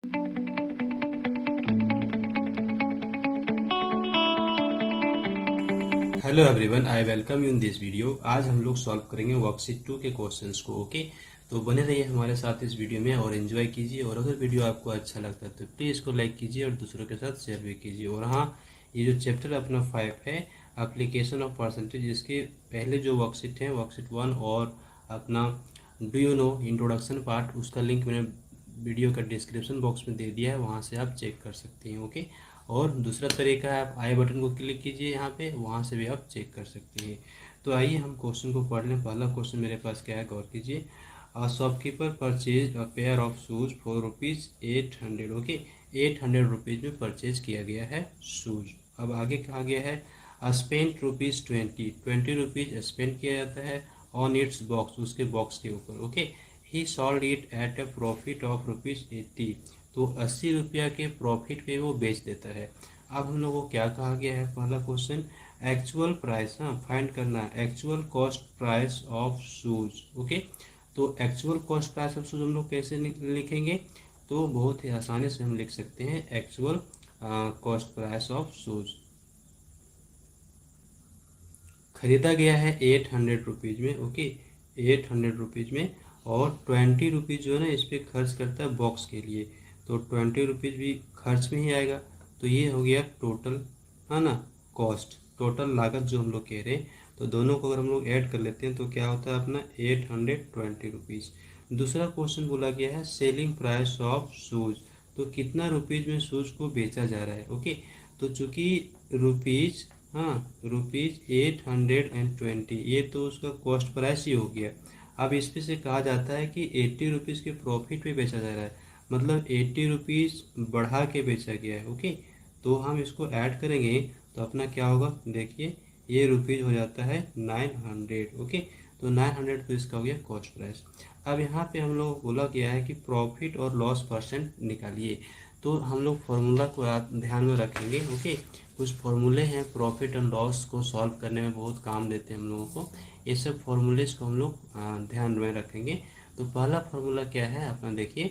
Hello everyone, I welcome you in this video. आज हम लोग सॉल्व करेंगे वर्कशीट 2 के क्वेश्चंस को। ओके, तो बने रहिए हमारे साथ इस वीडियो में और एंजॉय कीजिए। और अगर वीडियो आपको अच्छा लगता है तो प्लीज़ इसको लाइक कीजिए और दूसरों के साथ शेयर भी कीजिए। और हाँ, ये जो चैप्टर अपना 5 है, एप्लीकेशन ऑफ परसेंटेज, इसके पहले जो वर्कशीट है, वर्कशीट 1 और अपना do you know introduction part, उसका लिंक मैंने वीडियो का डिस्क्रिप्शन बॉक्स में दे दिया है, वहाँ से आप चेक कर सकते हैं। ओके, और दूसरा तरीका है, आप आई बटन को क्लिक कीजिए यहाँ पे, वहाँ से भी आप चेक कर सकते हैं। तो आइए हम क्वेश्चन को पढ़ लें। पहला क्वेश्चन मेरे पास क्या है, गौर कीजिए। Shopkeeper purchase a pair of shoes for ₹800। Okay, 800 rupees में परचेज किया गया है शूज। अब आगे कहा गया है स्पेंड ₹20, 20 रुपीज़ स्पेंड किया जाता है ऑन इट्स बॉक्स, उसके बॉक्स के ऊपर। Okay, he sold it at a profit of ₹80, तो 80 रुपया के प्रॉफिट पे वो बेच देता है। अब हम लोगों को क्या कहा गया है, पहला क्वेश्चन एक्चुअल प्राइस, हाँ फाइंड करना है, actual cost price of shoes. Okay, तो actual cost price of shoes हम लोग कैसे लिखेंगे, तो बहुत ही आसानी से हम लिख सकते हैं actual cost price of shoes. खरीदा गया है 800 रुपीज़ में। ओके, 800 रुपीज़ में, और 20 रुपीज़ जो है ना इस पर खर्च करता है बॉक्स के लिए, तो 20 रुपीज़ भी खर्च में ही आएगा। तो ये हो गया टोटल, है ना, कॉस्ट, टोटल लागत जो हम लोग कह रहे हैं। तो दोनों को अगर हम लोग ऐड कर लेते हैं तो क्या होता है अपना 820 रुपीज़। दूसरा क्वेश्चन बोला गया है सेलिंग प्राइस ऑफ शूज़, तो कितना रुपीज़ में शूज़ को बेचा जा रहा है। ओके, तो चूँकि रुपीज़, हाँ ₹820, ये तो उसका कॉस्ट प्राइस ही हो गया। अब इस पे से कहा जाता है कि 80 रुपीज़ के प्रॉफिट पे बेचा जा रहा है, मतलब 80 रुपीज़ बढ़ा के बेचा गया है। ओके, तो हम इसको ऐड करेंगे तो अपना क्या होगा, देखिए ये रुपीज़ हो जाता है 900। ओके, तो 900 तो इसका हो गया कॉस्ट प्राइस। अब यहाँ पे हम लोग बोला गया है कि प्रॉफिट और लॉस परसेंट निकालिए, तो हम लोग फार्मूला को ध्यान में रखेंगे। ओके, कुछ फॉर्मूले हैं प्रॉफिट एंड लॉस को सॉल्व करने में बहुत काम देते हैं हम लोगों को, ये सब फॉर्मूलेस को हम लोग ध्यान में रखेंगे। तो पहला फॉर्मूला क्या है अपना, देखिए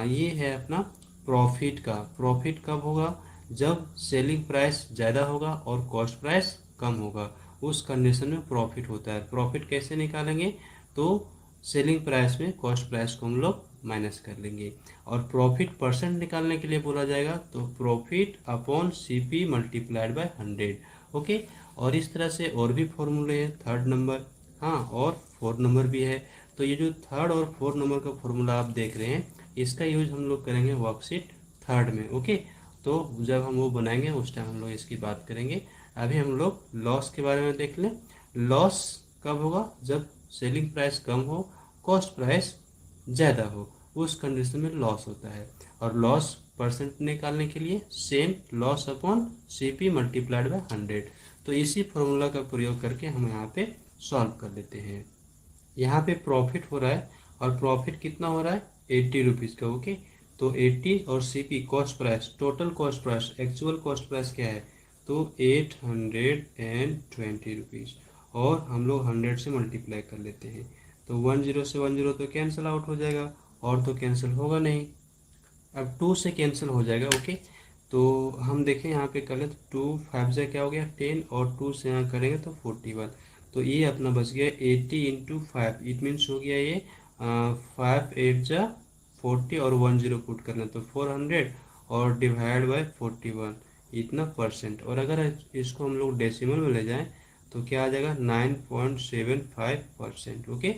ये है अपना प्रॉफिट का। प्रॉफिट कब होगा, जब सेलिंग प्राइस ज़्यादा होगा और कॉस्ट प्राइस कम होगा, उस कंडीशन में प्रॉफिट होता है। प्रॉफिट कैसे निकालेंगे, तो सेलिंग प्राइस में कॉस्ट प्राइस को हम लोग माइनस कर लेंगे। और प्रॉफिट परसेंट निकालने के लिए बोला जाएगा तो profit upon CP multiplied by 100। Okay, और इस तरह से और भी फॉर्मूले हैं, थर्ड नंबर, हाँ और फोर्थ नंबर भी है। तो ये जो थर्ड और फोर्थ नंबर का फॉर्मूला आप देख रहे हैं, इसका यूज हम लोग करेंगे वर्कशीट थर्ड में। ओके, तो जब हम वो बनाएंगे उस टाइम हम लोग इसकी बात करेंगे। अभी हम लोग लॉस के बारे में देख लें। लॉस कब होगा, जब सेलिंग प्राइस कम हो, कॉस्ट प्राइस ज़्यादा हो, उस कंडीशन में लॉस होता है। और लॉस परसेंट निकालने के लिए same loss upon CP multiplied by 100। तो इसी फॉर्मूला का प्रयोग करके हम यहाँ पे सॉल्व कर लेते हैं। यहाँ पे प्रॉफिट हो रहा है, और प्रॉफिट कितना हो रहा है 80 रुपीज़ का। ओके, तो 80 और CP cost price, total cost price, actual cost price क्या है, तो 820 रुपीज़, और हम लोग 100 से मल्टीप्लाई कर लेते हैं। तो 10 से 10 तो कैंसिल आउट हो जाएगा, और तो कैंसिल होगा नहीं। अब 2 से कैंसिल हो जाएगा। ओके, तो हम देखें यहाँ पे कर ले, तो 2 5 से क्या हो गया 10, और 2 से यहाँ करेंगे तो 41। तो ये अपना बच गया 80 इंटू 5, इट मीन्स हो गया ये 5 8 जा 40, और 10 पुट करना तो 400, और डिवाइड बाय 41, इतना परसेंट। और अगर इसको हम लोग डेसिमल में ले जाएं तो क्या आ जाएगा 9.75%। ओके,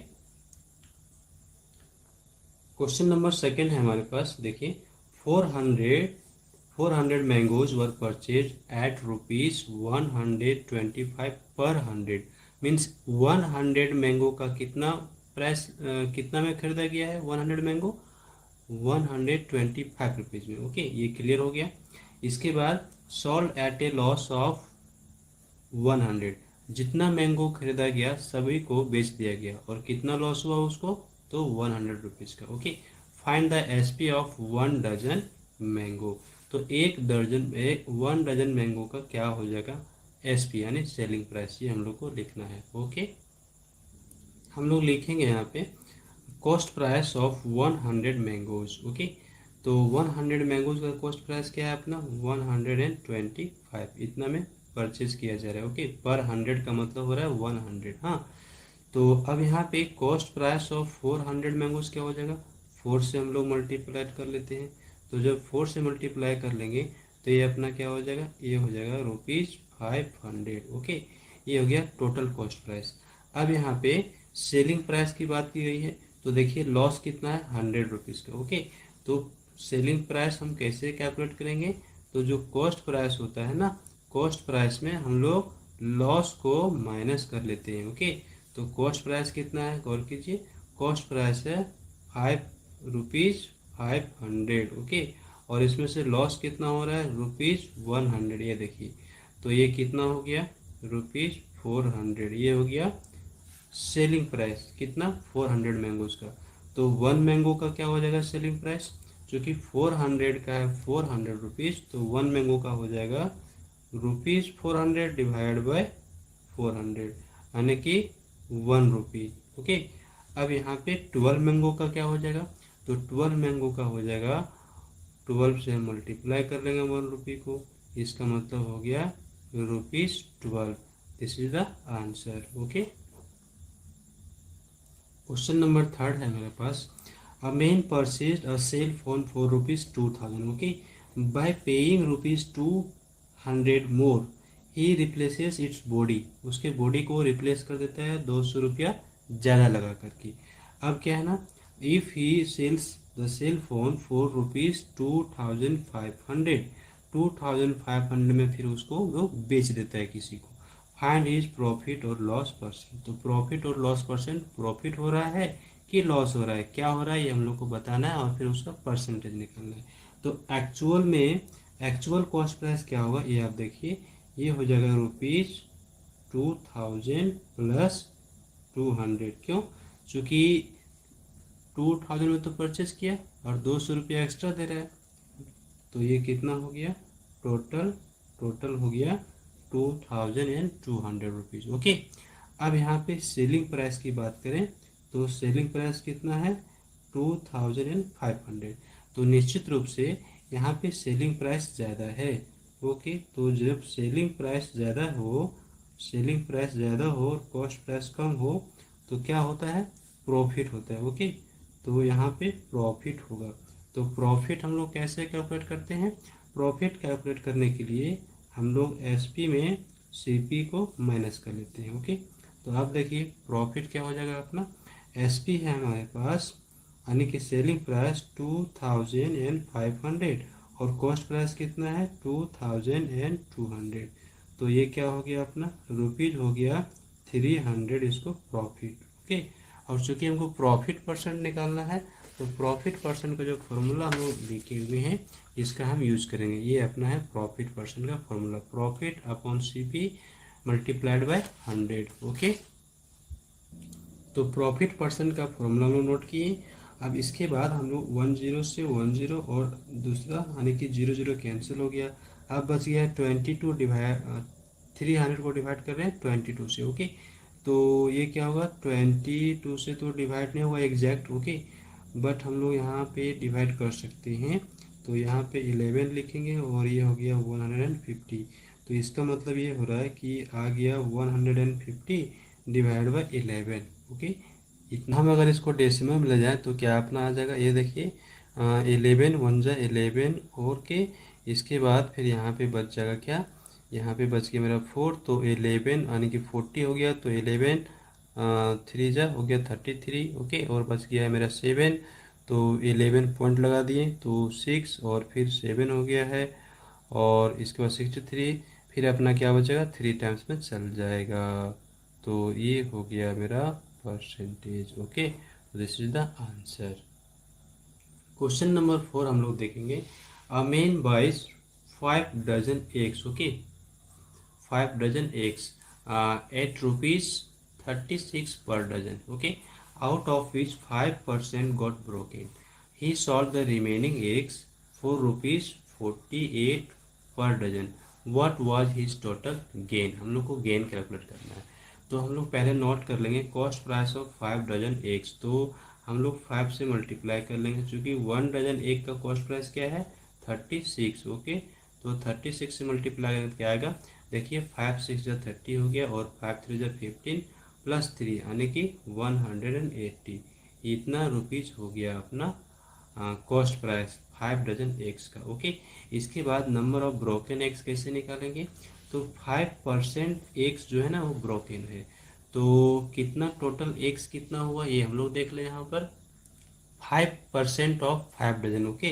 क्वेश्चन नंबर सेकंड है हमारे पास, देखिए 400 मैंगोज वर परचेज एट ₹125 पर 100, मीन्स 100 मैंगो का कितना प्राइस, कितना में खरीदा गया है 100 मैंगो, 125 रुपीज़ में। ओके, ये क्लियर हो गया। इसके बाद sold at a loss of 100, जितना मैंगो खरीदा गया सभी को बेच दिया गया, और कितना लॉस हुआ उसको, तो 100 रुपीज़ का। Okay, find the SP of 1 dozen mango, तो 1 डजन मैंगो का क्या हो जाएगा एसपी, यानी सेलिंग प्राइस, ये हम लोग को लिखना है। ओके, हम लोग लिखेंगे यहाँ पे cost price of 100 mangoes. Okay, तो 100 मैंगोज का कॉस्ट प्राइस क्या है अपना 125, इतना में परचेज किया जा रहा है। ओके, पर 100 का मतलब हो रहा है 100। हाँ, तो अब यहाँ पे कॉस्ट प्राइस ऑफ 400 मैंगोज क्या हो जाएगा, 4 से हम लोग मल्टीप्लाई कर लेते हैं। तो जब 4 से मल्टीप्लाई कर लेंगे तो ये अपना क्या हो जाएगा, ये हो जाएगा ₹500। ओके, ये हो गया टोटल कॉस्ट प्राइस। अब यहाँ पे सेलिंग प्राइस की बात की गई है, तो देखिए लॉस कितना है, ₹100 का। ओके, तो सेलिंग प्राइस हम कैसे कैलकुलेट करेंगे, तो जो कॉस्ट प्राइस होता है ना, कॉस्ट प्राइस में हम लोग लॉस को माइनस कर लेते हैं। ओके, तो कॉस्ट प्राइस कितना है, गौर कीजिए, कॉस्ट प्राइस है ₹500। ओके, और इसमें से लॉस कितना हो रहा है, ₹100। ये देखिए, तो ये कितना हो गया, ₹400। ये हो गया सेलिंग प्राइस कितना, 400 मैंगोज का। तो 1 मैंगो का क्या हो जाएगा सेलिंग प्राइस, जो कि 400 का है, ₹400, तो 1 मैंगो का हो जाएगा ₹400 डिवाइड बाय 400, यानी कि ₹1। ओके, अब यहाँ पे 12 मैंगो का क्या हो जाएगा, तो 12 मैंगो का हो जाएगा, 12 से हम मल्टीप्लाई कर लेंगे ₹1 को, इसका मतलब हो गया ₹12। This is the answer. Okay, question number 3 है मेरे पास। A man purchase a cell phone for ₹2000। Okay, by paying ₹200 more he replaces its body. उसके बॉडी को रिप्लेस कर देता है 200 रुपया ज़्यादा लगा करके। अब क्या है ना, if he sells the cell phone for ₹2500, 2500 में फिर उसको वो बेच देता है किसी को। फाइंड इज प्रॉफिट और लॉस परसेंट। तो प्रॉफिट और लॉस परसेंट, प्रॉफिट हो रहा है कि लॉस हो रहा है, क्या हो रहा है, ये हम लोग को बताना है और फिर उसका परसेंटेज निकालना है। तो एक्चुअल में एक्चुअल कॉस्ट प्राइस क्या होगा, ये आप देखिए, ये हो जाएगा ₹2000 प्लस 200। क्यों, चूँकि 2000 में तो परचेज किया और 200 रुपया एक्स्ट्रा दे रहा है, तो ये कितना हो गया, टोटल टोटल हो गया ₹2200। ओके, अब यहाँ पे सेलिंग प्राइस की बात करें, तो सेलिंग प्राइस कितना है, 2500। तो निश्चित रूप से यहाँ पे सेलिंग प्राइस ज़्यादा है। ओके, तो जब सेलिंग प्राइस ज़्यादा हो, सेलिंग प्राइस ज़्यादा हो और कॉस्ट प्राइस कम हो, तो क्या होता है, प्रॉफिट होता है। ओके, तो यहाँ पे प्रॉफिट होगा। तो प्रॉफिट हम लोग कैसे कैलकुलेट करते हैं, प्रॉफिट कैलकुलेट करने के लिए हम लोग एसपी में सीपी को माइनस कर लेते हैं। ओके, तो आप देखिए प्रॉफिट क्या हो जाएगा अपना, एसपी है हमारे पास, यानी कि सेलिंग प्राइस 2500 और कॉस्ट प्राइस कितना है 2200। तो ये क्या हो गया अपना, रुपीज हो गया 300, इसको प्रॉफिट। ओके, और चूंकि हमको प्रॉफिट परसेंट निकालना है, तो प्रॉफिट परसेंट का जो फॉर्मूला हम लोग लिखे हुए हैं इसका हम यूज करेंगे। ये अपना है प्रॉफिट परसेंट का formula, profit upon CP multiplied by 100। Okay, तो प्रॉफिट परसेंट का फॉर्मूला हम लोग नोट किए। अब इसके बाद हम लोग 10 से 10 और दूसरा यानी कि 00 कैंसिल हो गया। अब बच गया 22 डिवाइड 300 को डिवाइड कर रहे हैं 22 से। ओके, तो ये क्या होगा, 22 से तो डिवाइड नहीं हुआ एग्जैक्ट। ओके, बट हम लोग यहाँ पे डिवाइड कर सकते हैं, तो यहाँ पे 11 लिखेंगे और ये हो गया 150। तो इसका मतलब ये हो रहा है कि आ गया 150 डिवाइड बाई 11। ओके, इतना हम अगर इसको डेसिमल में ले जाए तो क्या अपना आ जाएगा, ये देखिए 11 1 जा 11 और के, इसके बाद फिर यहाँ पे बच जाएगा क्या, यहाँ पे बच गया मेरा 4, तो 11 यानी कि 40 हो गया, तो 11 3 जा हो गया 33। ओके, और बच गया है मेरा 7, तो 11 पॉइंट लगा दिए तो 6 और फिर 7 हो गया है, और इसके बाद 63, फिर अपना क्या बचेगा 3 टाइम्स में चल जाएगा। तो ये हो गया मेरा percentage. Okay, this is the answer. Question number 4 हम लोग देखेंगे। A man buys 5 dozen eggs. Okay, 5 dozen eggs ₹8.36 per dozen. Okay, out of which 5% got broken. He sold the remaining eggs for ₹48 per dozen. What was his total gain? हम लोग को gain calculate करना है, तो हम लोग पहले note कर लेंगे cost price of 5 dozen eggs. तो हम लोग 5 से मल्टीप्लाई कर लेंगे, क्योंकि 1 डजन एग का कॉस्ट प्राइस क्या है 36। ओके, तो 36 से मल्टीप्लाई करेंगे क्या आएगा, देखिए 5 6 जा 30 हो गया और 5 3 जा 15 प्लस 3 यानी कि 180, इतना रुपीज हो गया अपना कॉस्ट प्राइस 5 डजन एग्स का। ओके, इसके बाद नंबर ऑफ ब्रोकन एग्स कैसे निकालेंगे, तो 5% एग्स जो है ना वो ब्रोकन है, तो कितना टोटल एग्स कितना हुआ ये हम लोग देख लें यहाँ पर, 5% ऑफ 5 डजन। ओके,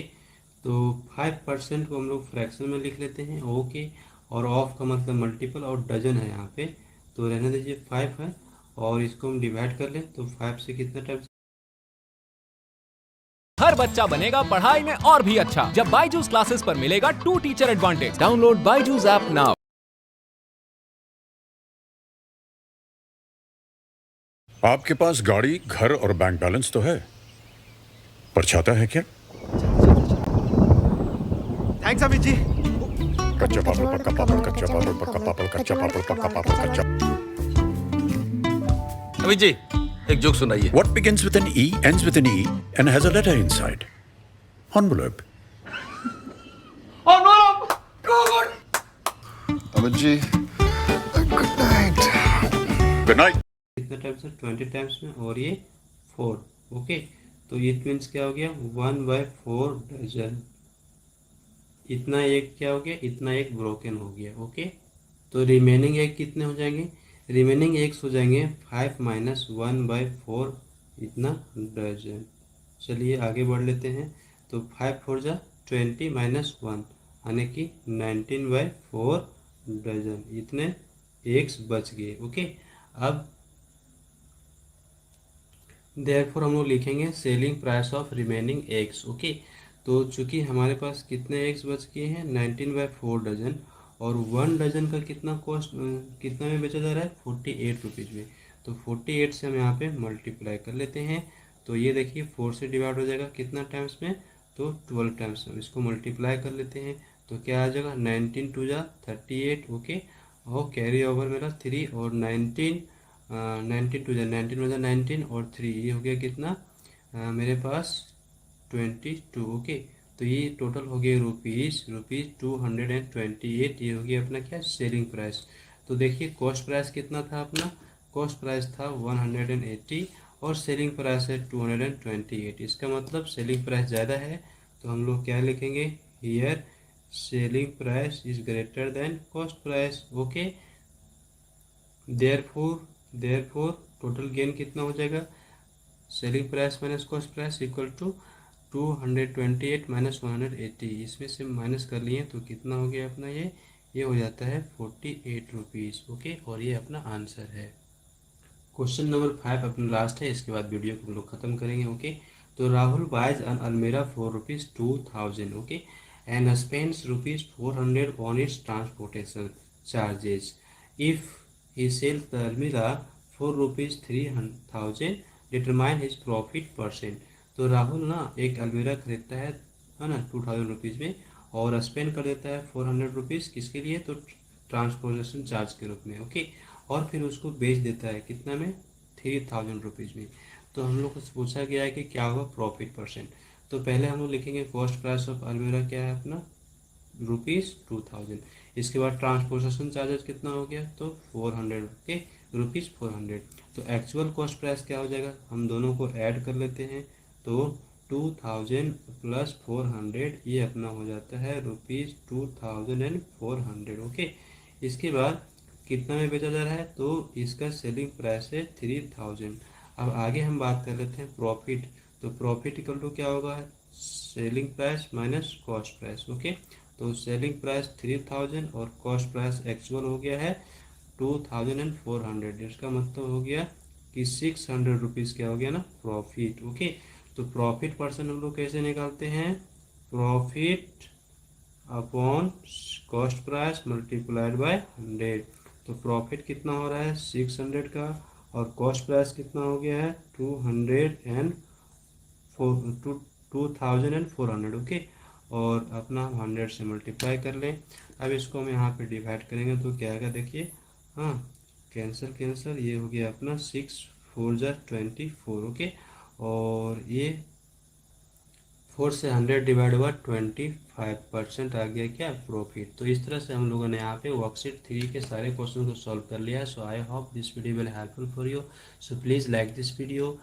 तो 5% को हम लोग फ्रैक्शन में लिख लेते हैं। ओके, और ऑफ का मतलब मल्टीपल और डजन है यहाँ पे, तो रहने दीजिए 5 है, और इसको हम डिवाइड कर लें तो 5 से कितना टाइम। हर बच्चा बनेगा पढ़ाई में और भी अच्छा जब बायजूस क्लासेस पर मिलेगा 2 teacher advantage. Download Byju's app now. आपके पास गाड़ी, घर और बैंक बैलेंस तो है, पर छाता है क्या? थैंक्स अमित जी। कच्चा पापड़ पक्का पापड़, कच्चा पापड़ पक्का पापड़, कच्चा पापड़ पक्का पापड़, कच्चा। अमित जी एक जोक सुनाइए। What begins with an E, ends with an E, and has a letter inside? Envelope. Amit ji good night. Good night. कितना टाइम्स है 20 टाइम्स में, और ये 4। ओके, तो इट मीन्स क्या हो गया 1/4 डजन, इतना एक क्या हो गया, इतना एक ब्रोकन हो गया। ओके, तो रिमेनिंग एक कितने हो जाएंगे, रिमेनिंग एग्स हो जाएंगे 5 माइनस 1/4, इतना डजन। चलिए आगे बढ़ लेते हैं, तो 5 4 जा 20 माइनस 1 यानी कि 19/4 डजन, इतने एग्स बच गए। ओके, अब देयरफॉर हम लोग लिखेंगे selling price of remaining eggs. Okay, तो चूंकि हमारे पास कितने एग्स बच गए हैं 19/4 डजन, और 1 डजन का कितना कॉस्ट, कितना में बेचा जा रहा है 48 रुपीज़ में, तो 48 से हम यहाँ पे मल्टीप्लाई कर लेते हैं, तो ये देखिए 4 से डिवाइड हो जाएगा कितना टाइम्स में, तो 12 टाइम्स में, इसको मल्टीप्लाई कर लेते हैं तो क्या आ जाएगा 19 2 जा 38। ओके, और कैरी ओवर मेरा 3 और 19 19 टू जा 19 हो जा 19 और 3 ये हो गया कितना मेरे पास 22। ओके, तो ये टोटल हो गया रुपीज़ 228, ये हो गया अपना क्या सेलिंग प्राइस। तो देखिए कॉस्ट प्राइस कितना था अपना, कॉस्ट प्राइस था 180 और सेलिंग प्राइस है 228, इसका मतलब सेलिंग प्राइस ज़्यादा है, तो हम लोग क्या लिखेंगे here selling price is greater than cost price. Okay, therefore total gain कितना हो जाएगा, selling price minus cost price equal to 228 minus 180, इसमें से माइनस कर लिए तो कितना हो गया अपना, ये हो जाता है 48 रुपीज़। ओके, और ये अपना आंसर है। क्वेश्चन नंबर 5 अपना लास्ट है, इसके बाद वीडियो को हम लोग खत्म करेंगे। ओके, तो Rahul buys an almirah for ₹2000। Okay, and spends ₹400 on its transportation charges. If he sells the almirah for ₹3000, determine his profit %। तो राहुल ना एक अलमीरा खरीदता है ना 2000 रुपीज़ में, और स्पेंड कर देता है 400 रुपीज़ किसके लिए, तो ट्रांसपोर्टेशन चार्ज के रूप में। ओके, और फिर उसको बेच देता है कितना में 3000 रुपीज़ में। तो हम लोग को पूछा गया है कि क्या होगा प्रॉफिट %। तो पहले हम लोग लिखेंगे कॉस्ट प्राइस ऑफ अलमीरा क्या है अपना ₹2000, इसके बाद ट्रांसपोर्टेशन चार्जेस कितना हो गया तो 400। ओके, ₹400। तो एक्चुअल कॉस्ट प्राइस क्या हो जाएगा, हम दोनों को ऐड कर लेते हैं, तो 2000 प्लस 400 ये अपना हो जाता है ₹2400। ओके, इसके बाद कितना में बेचा जा रहा है, तो इसका सेलिंग प्राइस है 3000। अब आगे हम बात कर लेते हैं प्रॉफिट, तो प्रॉफिट इक्वल टू क्या होगा, selling price minus cost price. Okay, तो सेलिंग प्राइस 3000 और कॉस्ट प्राइस एक्चुअल हो गया है 2400, इसका मतलब हो गया कि 600 रुपीज़ क्या हो गया ना प्रॉफिट। ओके, तो प्रॉफिट % हम लोग कैसे निकालते हैं, profit upon cost price multiplied by 100। तो प्रॉफिट कितना हो रहा है 600 का, और कॉस्ट प्राइस कितना हो गया है 2400। ओके, और अपना 100 से मल्टीप्लाई कर लें। अब इसको हम यहाँ पे डिवाइड करेंगे तो क्या आएगा देखिए, हाँ कैंसिल कैंसिल, ये हो गया अपना 6 4 जा 24। ओके, और ये 4 से 100 डिवाइड हुआ 25% आ गया क्या, प्रॉफिट। तो इस तरह से हम लोगों ने यहाँ पे वर्कशीट 3 के सारे क्वेश्चन को सॉल्व कर लिया है। So I hope this video will helpful for you. So please like this video.